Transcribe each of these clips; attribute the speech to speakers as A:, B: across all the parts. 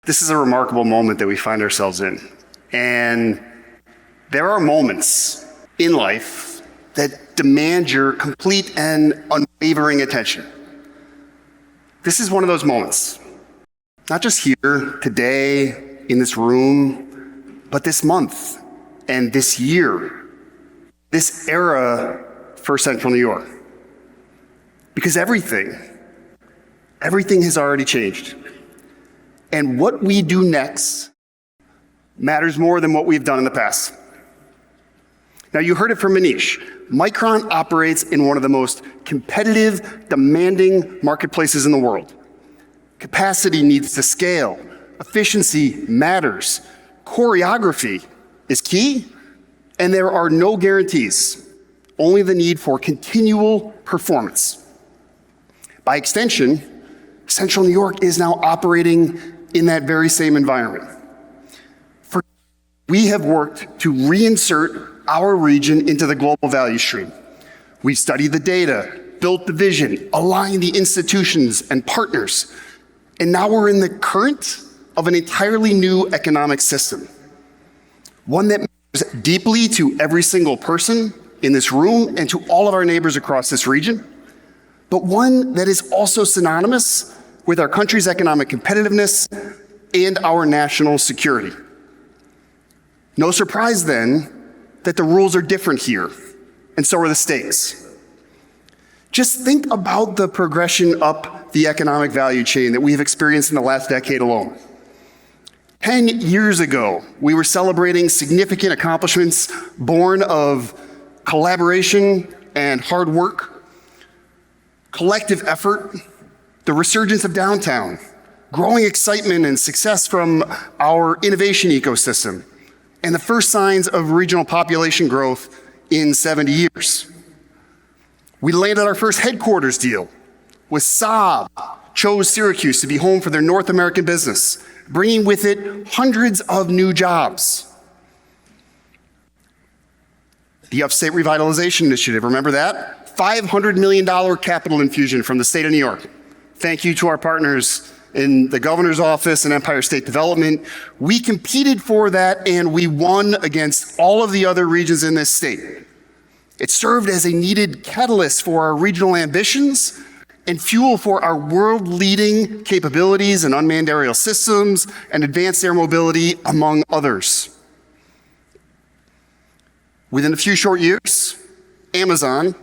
A: This is a remarkable moment that we find ourselves in. And there are moments in life that demand your complete and unwavering attention. This is one of those moments. Not just here, today, in this room, but this month and this year, this era for Central New York. Because everything has already changed. And what we do next matters more than what we've done in the past. Now, you heard it from Manish. Micron operates in one of the most competitive, demanding marketplaces in the world. Capacity needs to scale. Efficiency matters. Choreography is key, and there are no guarantees, only the need for continual performance. By extension, Central New York is now operating in that very same environment. We have worked to reinsert our region into the global value stream. We've studied the data, built the vision, aligned the institutions and partners, and now we're in the current of an entirely new economic system. One that matters deeply to every single person in this room and to all of our neighbors across this region, but one that is also synonymous with our country's economic competitiveness and our national security. No surprise then that the rules are different here, and so are the stakes. Just think about the progression up the economic value chain that we have experienced in the last decade alone. 10 years ago, we were celebrating significant accomplishments born of collaboration and hard work, collective effort, the resurgence of downtown, growing excitement and success from our innovation ecosystem, and the first signs of regional population growth in 70 years. We landed our first headquarters deal with Saab, chose Syracuse to be home for their North American business, bringing with it hundreds of new jobs. The Upstate Revitalization Initiative, remember that? $500 million capital infusion from the state of New York. Thank you to our partners in the governor's office and Empire State Development. We competed for that and we won against all of the other regions in this state. It served as a needed catalyst for our regional ambitions and fuel for our world-leading capabilities in unmanned aerial systems and advanced air mobility, among others. Within a few short years, Amazon,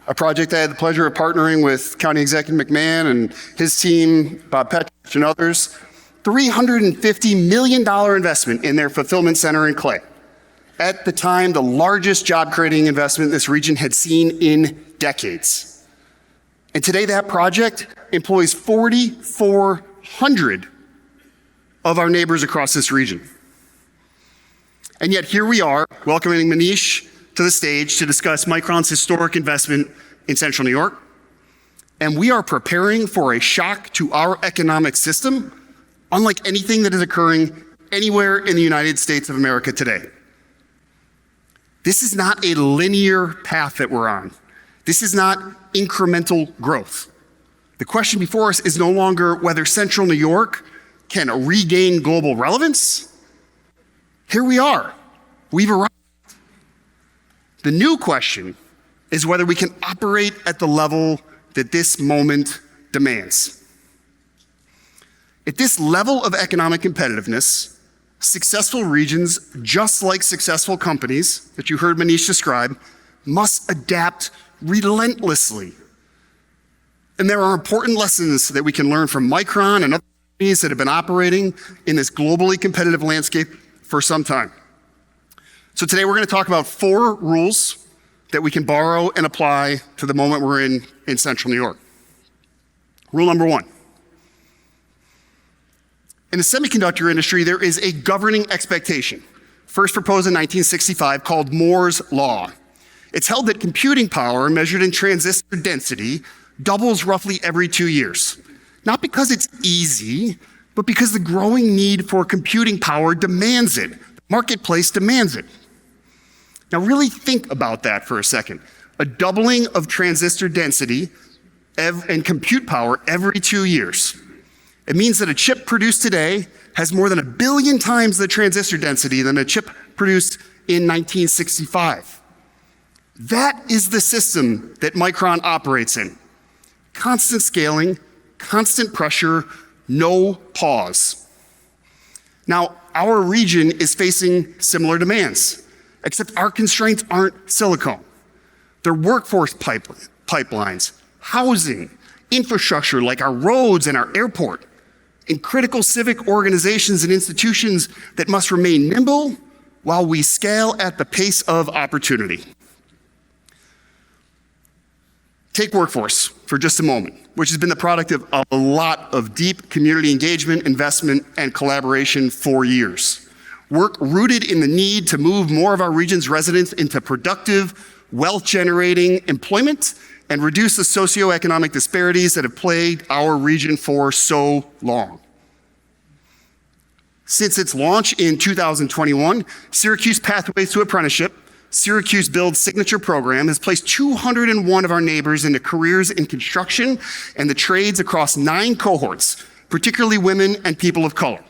A: a project I had the pleasure of partnering with County Executive McMahon and his team, Bob Petrich and others, $350 million investment in their fulfillment center in Clay. At the time, the largest job-creating investment this region had seen in decades. And today that project employs 4,400 of our neighbors across this region. And yet here we are, welcoming Manish to the stage to discuss Micron's historic investment in Central New York. And we are preparing for a shock to our economic system, unlike anything that is occurring anywhere in the United States of America today. This is not a linear path that we're on. This is not incremental growth. The question before us is no longer whether Central New York can regain global relevance. Here we are. We've arrived. The new question is whether we can operate at the level that this moment demands. At this level of economic competitiveness, successful regions, just like successful companies that you heard Manish describe, must adapt relentlessly. And there are important lessons that we can learn from Micron and other companies that have been operating in this globally competitive landscape for some time. So today we're going to talk about 4 rules that we can borrow and apply to the moment we're in Central New York. Rule number 1. In the semiconductor industry, there is a governing expectation, first proposed in 1965, called Moore's Law. It's held that computing power measured in transistor density doubles roughly every 2 years. Not because it's easy, but because the growing need for computing power demands it. The marketplace demands it. Now really think about that for a second. A doubling of transistor density and compute power every 2 years. It means that a chip produced today has more than 1 billion times the transistor density than a chip produced in 1965. That is the system that Micron operates in. Constant scaling, constant pressure, no pause. Now, our region is facing similar demands, except our constraints aren't silicone. They're workforce pipelines, housing, infrastructure like our roads and our airport, and critical civic organizations and institutions that must remain nimble while we scale at the pace of opportunity. Take workforce for just a moment, which has been the product of a lot of deep community engagement, investment, and collaboration for years. Work rooted in the need to move more of our region's residents into productive, wealth-generating employment and reduce the socioeconomic disparities that have plagued our region for so long. Since its launch in 2021, Syracuse Pathways to Apprenticeship, Syracuse Build's signature program, has placed 201 of our neighbors into careers in construction and the trades across 9 cohorts, particularly women and people of color.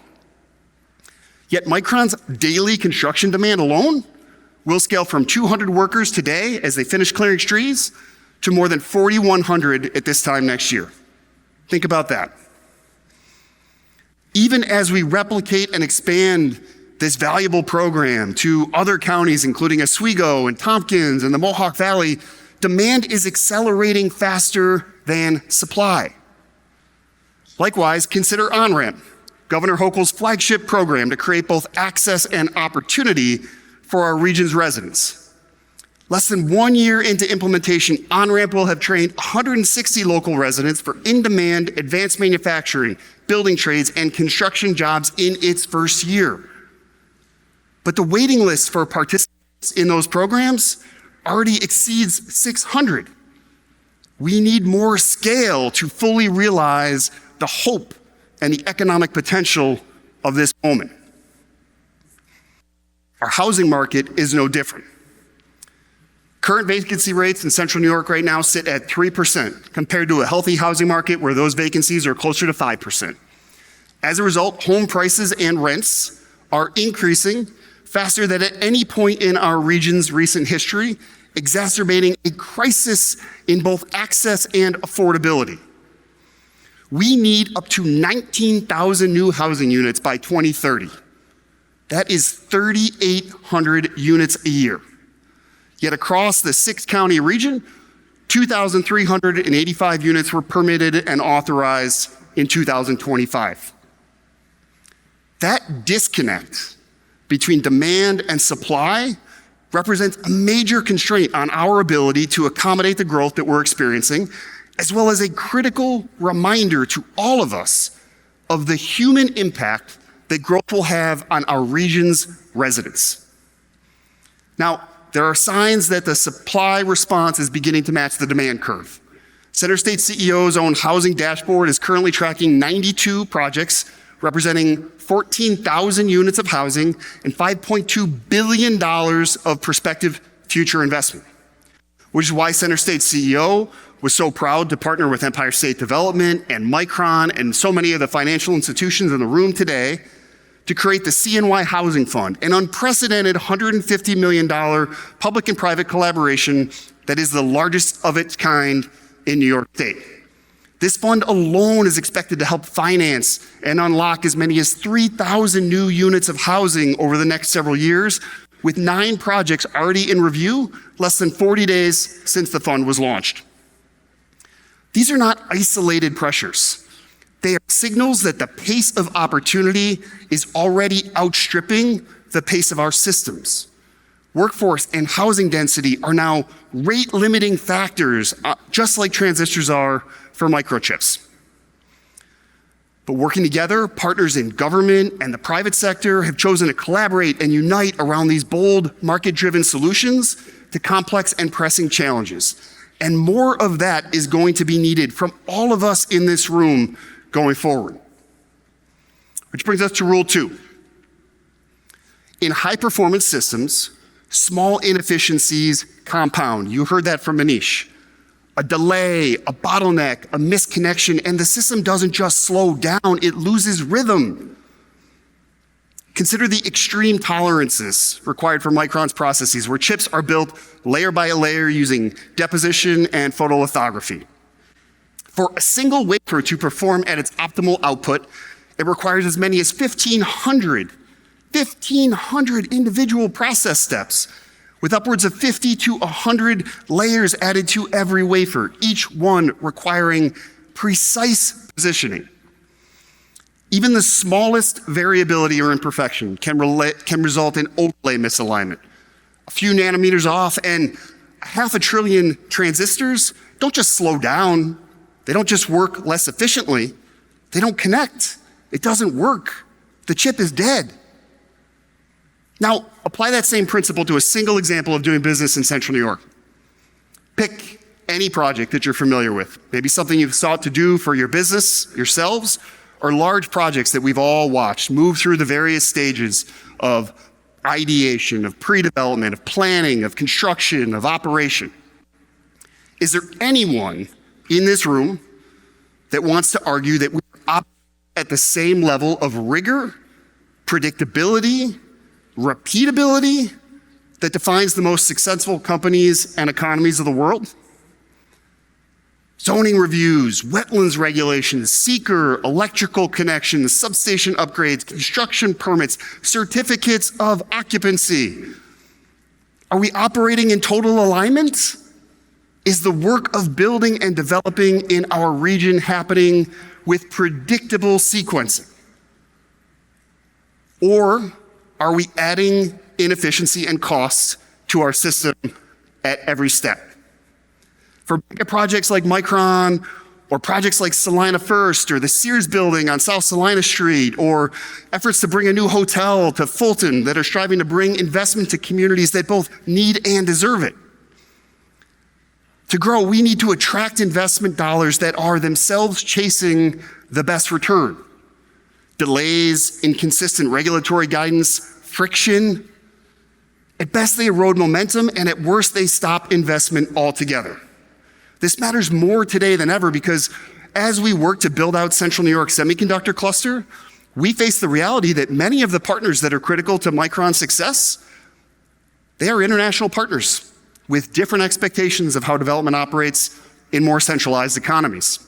A: Yet Micron's daily construction demand alone will scale from 200 workers today as they finish clearing trees to more than 4,100 at this time next year. Think about that. Even as we replicate and expand this valuable program to other counties, including Oswego and Tompkins and the Mohawk Valley, demand is accelerating faster than supply. Likewise, consider OnRamp, Governor Hochul's flagship program to create both access and opportunity for our region's residents. Less than 1 year into implementation, OnRamp will have trained 160 local residents for in-demand advanced manufacturing, building trades, and construction jobs in its first year. But the waiting list for participants in those programs already exceeds 600. We need more scale to fully realize the hope and the economic potential of this moment. Our housing market is no different. Current vacancy rates in central New York right now sit at 3%, compared to a healthy housing market where those vacancies are closer to 5%. As a result, home prices and rents are increasing faster than at any point in our region's recent history, exacerbating a crisis in both access and affordability. We need up to 19,000 new housing units by 2030. That is 3,800 units a year. Yet across the 6-county region, 2,385 units were permitted and authorized in 2025. That disconnect between demand and supply represents a major constraint on our ability to accommodate the growth that we're experiencing, as well as a critical reminder to all of us of the human impact that growth will have on our region's residents. Now, there are signs that the supply response is beginning to match the demand curve. CenterState CEO's own housing dashboard is currently tracking 92 projects representing 14,000 units of housing and $5.2 billion of prospective future investment, which is why CenterState CEO was so proud to partner with Empire State Development and Micron and so many of the financial institutions in the room today to create the CNY Housing Fund, an unprecedented $150 million public and private collaboration that is the largest of its kind in New York State. This fund alone is expected to help finance and unlock as many as 3,000 new units of housing over the next several years, with 9 projects already in review less than 40 days since the fund was launched. These are not isolated pressures. They are signals that the pace of opportunity is already outstripping the pace of our systems. Workforce and housing density are now rate-limiting factors, just like transistors are for microchips. But working together, partners in government and the private sector have chosen to collaborate and unite around these bold, market-driven solutions to complex and pressing challenges. And more of that is going to be needed from all of us in this room going forward. Which brings us to rule 2. In high-performance systems, small inefficiencies compound. You heard that from Manish. a delay, a bottleneck, a misconnection, and the system doesn't just slow down, it loses rhythm. Consider the extreme tolerances required for Micron's processes, where chips are built layer by layer using deposition and photolithography. For a single wafer to perform at its optimal output, it requires as many as 1,500 individual process steps, with upwards of 50 to 100 layers added to every wafer, each one requiring precise positioning. Even the smallest variability or imperfection can result in overlay misalignment. A few nanometers off and 500 billion transistors don't just slow down, they don't just work less efficiently, they don't connect. It doesn't work. The chip is dead. Now, apply that same principle to a single example of doing business in Central New York. Pick any project that you're familiar with, maybe something you've sought to do for your business, yourselves, or large projects that we've all watched move through the various stages of ideation, of pre-development, of planning, of construction, of operation. Is there anyone in this room that wants to argue that we operate at the same level of rigor, predictability, repeatability that defines the most successful companies and economies of the world? Zoning reviews, wetlands regulations, seeker, electrical connections, substation upgrades, construction permits, certificates of occupancy. Are we operating in total alignment? Is the work of building and developing in our region happening with predictable sequencing? Or are we adding inefficiency and costs to our system at every step? For mega projects like Micron, or projects like Salina First, or the Sears building on South Salina Street, or efforts to bring a new hotel to Fulton that are striving to bring investment to communities that both need and deserve it. To grow, we need to attract investment dollars that are themselves chasing the best return. Delays, inconsistent regulatory guidance, friction. At best, they erode momentum, and at worst, they stop investment altogether. This matters more today than ever because as we work to build out Central New York semiconductor cluster, we face the reality that many of the partners that are critical to Micron's success, they are international partners with different expectations of how development operates in more centralized economies.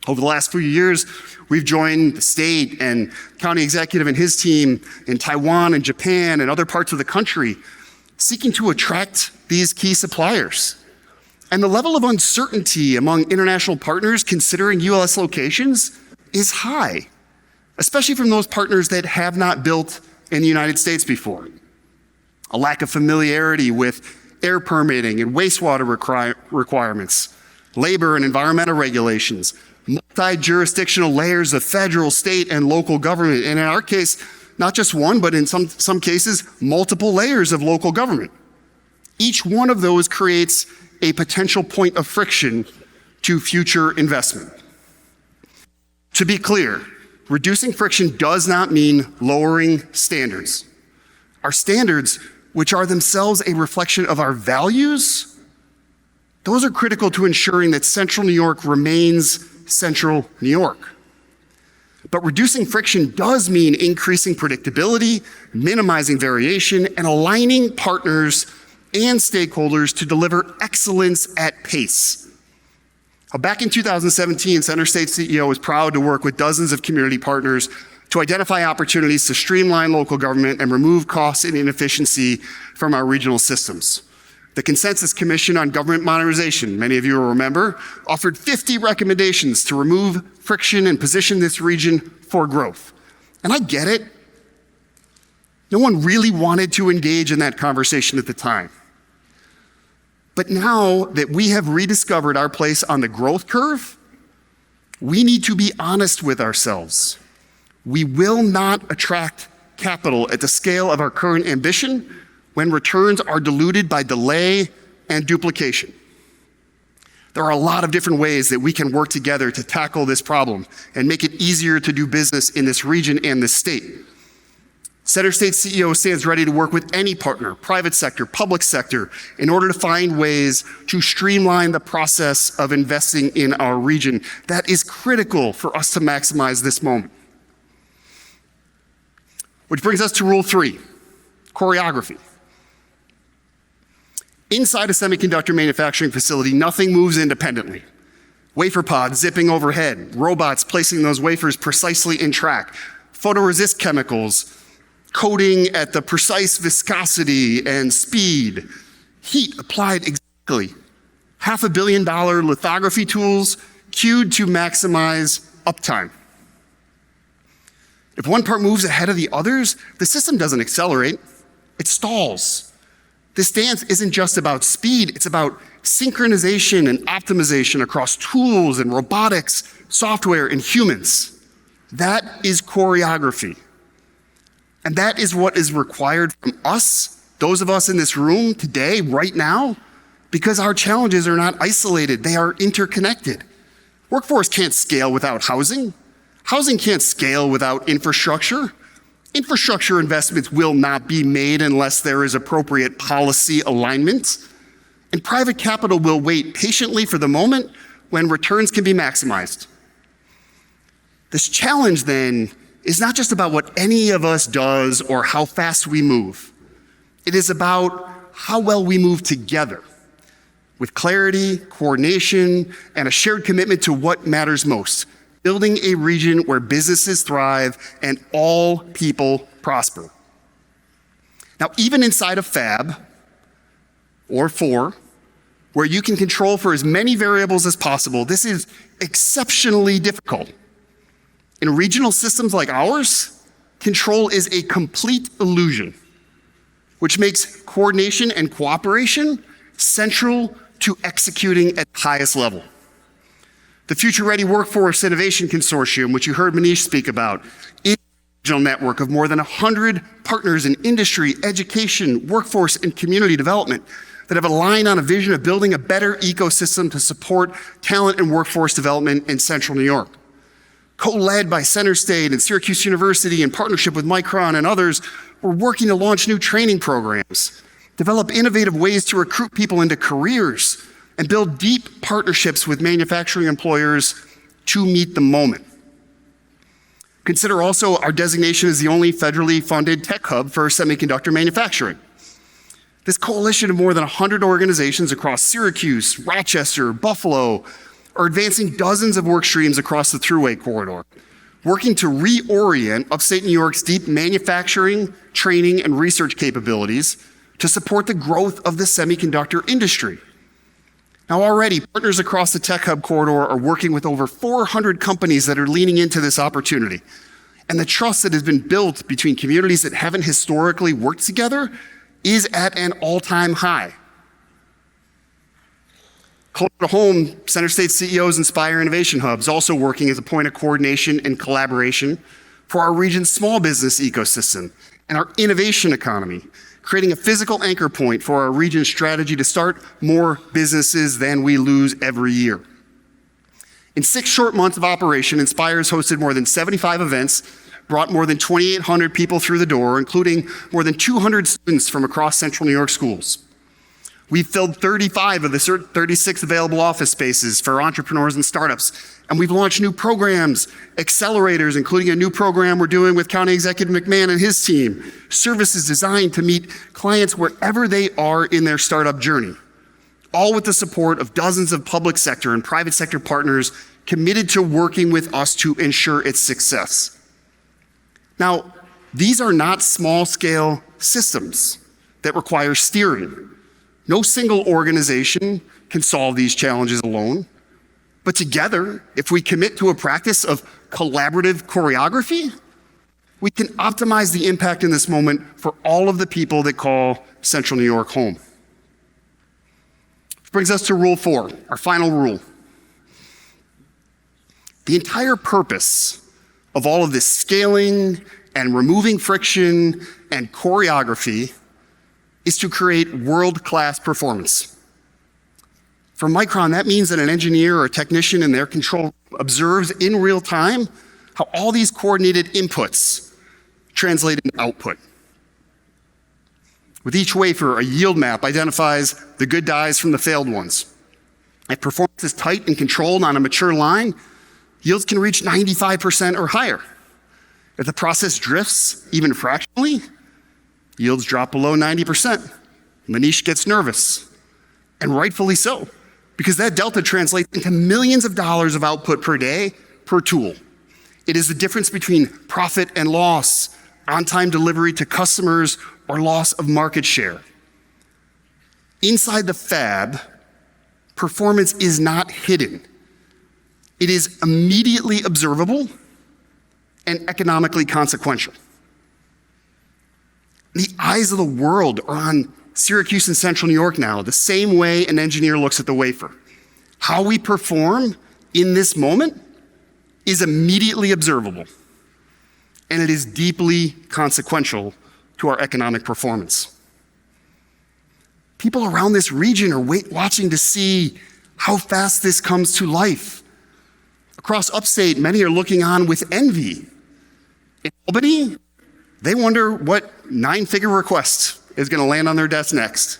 A: Over the last few years, we've joined the state and county executive and his team in Taiwan and Japan and other parts of the country, seeking to attract these key suppliers. And the level of uncertainty among international partners considering US locations is high, especially from those partners that have not built in the United States before. A lack of familiarity with air permitting and wastewater requirements, labor and environmental regulations, multi-jurisdictional layers of federal, state, and local government, and in our case, not just one, but in some cases, multiple layers of local government. Each one of those creates a potential point of friction to future investment. To be clear, reducing friction does not mean lowering standards. Our standards, which are themselves a reflection of our values, those are critical to ensuring that Central New York remains Central New York. But reducing friction does mean increasing predictability, minimizing variation, and aligning partners and stakeholders to deliver excellence at pace. Back in 2017, CenterState CEO was proud to work with dozens of community partners to identify opportunities to streamline local government and remove costs and inefficiency from our regional systems. The Consensus Commission on Government Modernization, many of you will remember, offered 50 recommendations to remove friction and position this region for growth. And I get it. No one really wanted to engage in that conversation at the time. But now that we have rediscovered our place on the growth curve, we need to be honest with ourselves. We will not attract capital at the scale of our current ambition when returns are diluted by delay and duplication. There are a lot of different ways that we can work together to tackle this problem and make it easier to do business in this region and this state. CenterState CEO stands ready to work with any partner, private sector, public sector, in order to find ways to streamline the process of investing in our region. That is critical for us to maximize this moment. Which brings us to rule 3, choreography. Inside a semiconductor manufacturing facility, nothing moves independently. Wafer pods zipping overhead, robots placing those wafers precisely in track, photoresist chemicals coating at the precise viscosity and speed, heat applied exactly. $500 million lithography tools cued to maximize uptime. If one part moves ahead of the others, the system doesn't accelerate, it stalls. This dance isn't just about speed, it's about synchronization and optimization across tools and robotics, software, and humans. That is choreography. And that is what is required from us, those of us in this room today, right now, because our challenges are not isolated, they are interconnected. Workforce can't scale without housing. Housing can't scale without infrastructure. Infrastructure investments will not be made unless there is appropriate policy alignment. And private capital will wait patiently for the moment when returns can be maximized. This challenge then is not just about what any of us does or how fast we move. It is about how well we move together with clarity, coordination, and a shared commitment to what matters most, building a region where businesses thrive and all people prosper. Now, even inside a fab or 4, where you can control for as many variables as possible, this is exceptionally difficult. In regional systems like ours, control is a complete illusion, which makes coordination and cooperation central to executing at the highest level. The Future Ready Workforce Innovation Consortium, which you heard Manish speak about, is a regional network of more than 100 partners in industry, education, workforce, and community development that have aligned on a vision of building a better ecosystem to support talent and workforce development in Central New York. Co-led by CenterState and Syracuse University in partnership with Micron and others, we're working to launch new training programs, develop innovative ways to recruit people into careers, and build deep partnerships with manufacturing employers to meet the moment. Consider also our designation as the only federally funded tech hub for semiconductor manufacturing. This coalition of more than 100 organizations across Syracuse, Rochester, Buffalo, are advancing dozens of work streams across the Thruway corridor, working to reorient upstate New York's deep manufacturing, training, and research capabilities to support the growth of the semiconductor industry. Now already, partners across the Tech Hub corridor are working with over 400 companies that are leaning into this opportunity. And the trust that has been built between communities that haven't historically worked together is at an all-time high. Close to home, CenterState CEOs inspire innovation hubs, also working as a point of coordination and collaboration for our region's small business ecosystem and our innovation economy, creating a physical anchor point for our region's strategy to start more businesses than we lose every year. In 6 short months of operation, Inspire has hosted more than 75 events, brought more than 2,800 people through the door, including more than 200 students from across Central New York schools. We've filled 35 of the 36 available office spaces for entrepreneurs and startups, and we've launched new programs, accelerators, including a new program we're doing with County Executive McMahon and his team, services designed to meet clients wherever they are in their startup journey, all with the support of dozens of public sector and private sector partners committed to working with us to ensure its success. Now, these are not small-scale systems that require steering. No single organization can solve these challenges alone. But together, if we commit to a practice of collaborative choreography, we can optimize the impact in this moment for all of the people that call Central New York home. Which brings us to rule 4, our final rule. The entire purpose of all of this scaling and removing friction and choreography is to create world-class performance. For Micron, that means that an engineer or a technician in their control observes in real time how all these coordinated inputs translate into output. With each wafer, a yield map identifies the good dies from the failed ones. If performance is tight and controlled on a mature line, yields can reach 95% or higher. If the process drifts, even fractionally, yields drop below 90%. Manish gets nervous, and rightfully so, because that delta translates into millions of dollars of output per day per tool. It is the difference between profit and loss, on-time delivery to customers, or loss of market share. Inside the fab, performance is not hidden. It is immediately observable and economically consequential. The eyes of the world are on Syracuse and Central New York now, the same way an engineer looks at the wafer. How we perform in this moment is immediately observable, and it is deeply consequential to our economic performance. People around this region are watching to see how fast this comes to life. Across upstate, many are looking on with envy. In Albany, they wonder what 9-figure request is going to land on their desk next.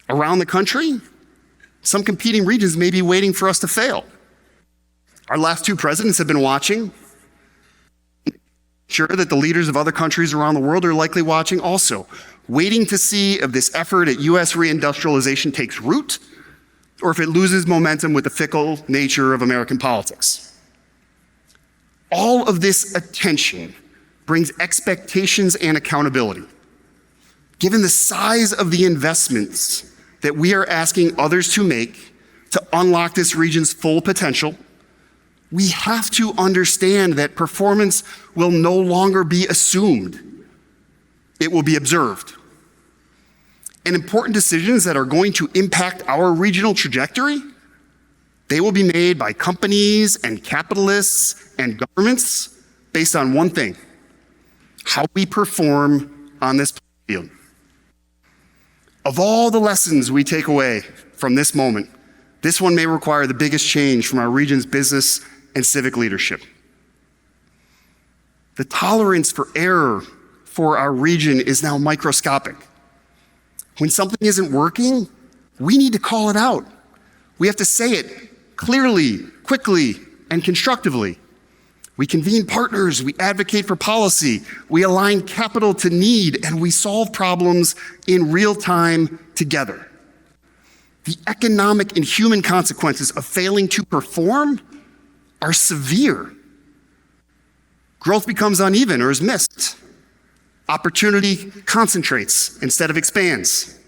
A: Around the country, some competing regions may be waiting for us to fail. Our last 2 presidents have been watching. Sure that the leaders of other countries around the world are likely watching also, waiting to see if this effort at U.S. reindustrialization takes root or if it loses momentum with the fickle nature of American politics. All of this attention brings expectations and accountability. Given the size of the investments that we are asking others to make to unlock this region's full potential, we have to understand that performance will no longer be assumed. It will be observed. And important decisions that are going to impact our regional trajectory, they will be made by companies and capitalists and governments based on one thing: how we perform on this field. Of all the lessons we take away from this moment, this one may require the biggest change from our region's business and civic leadership. The tolerance for error for our region is now microscopic. When something isn't working, we need to call it out. We have to say it clearly, quickly, and constructively. We convene partners, we advocate for policy, we align capital to need, and we solve problems in real time together. The economic and human consequences of failing to perform are severe. Growth becomes uneven or is missed. Opportunity concentrates instead of expands.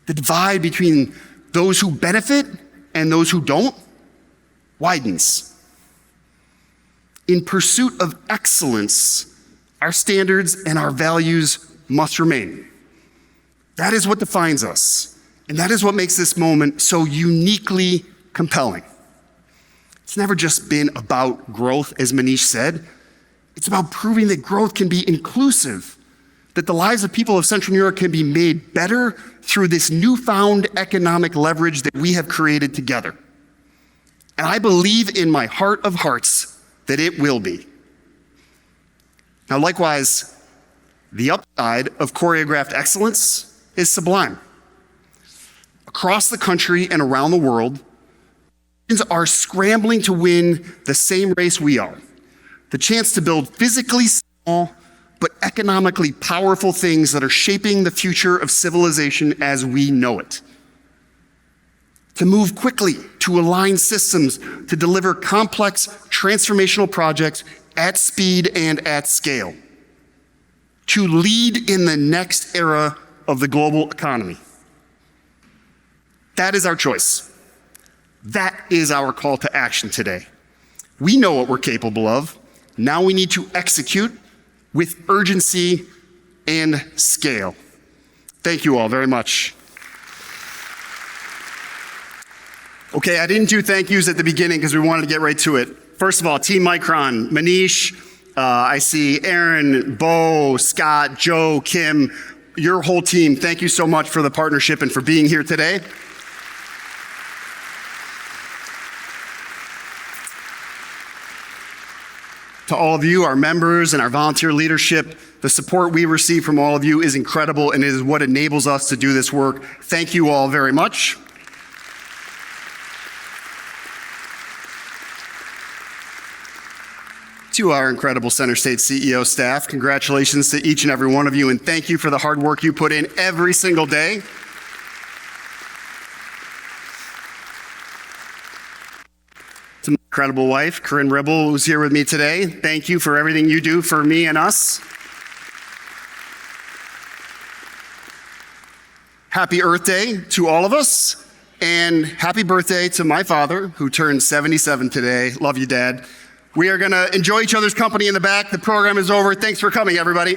A: The divide between those who benefit and those who don't widens. In pursuit of excellence, our standards and our values must remain. That is what defines us, and that is what makes this moment so uniquely compelling. It's never just been about growth, as Manish said. It's about proving that growth can be inclusive, that the lives of people of Central New York can be made better through this newfound economic leverage that we have created together. And I believe in my heart of hearts that it will be. Now, likewise, the upside of choreographed excellence is sublime. Across the country and around the world, regions are scrambling to win the same race we are. The chance to build physically small but economically powerful things that are shaping the future of civilization as we know it. To move quickly, to align systems, to deliver complex transformational projects at speed and at scale. To lead in the next era of the global economy. That is our choice. That is our call to action today. We know what we're capable of. Now we need to execute with urgency and scale. Thank you all very much. Okay, I didn't do thank yous at the beginning because we wanted to get right to it. First of all, Team Micron, Manish, I see Aaron, Bo, Scott, Joe, Kim, your whole team, thank you so much for the partnership and for being here today. To all of you, our members and our volunteer leadership, the support we receive from all of you is incredible and it is what enables us to do this work. Thank you all very much. To our incredible CenterState CEO staff, congratulations to each and every one of you, and thank you for the hard work you put in every single day. To my incredible wife, Corinne Ribble, who's here with me today, thank you for everything you do for me and us. Happy Earth Day to all of us, and happy birthday to my father, who turned 77 today. Love you, Dad. We are going to enjoy each other's company in the back. The program is over. Thanks for coming, everybody.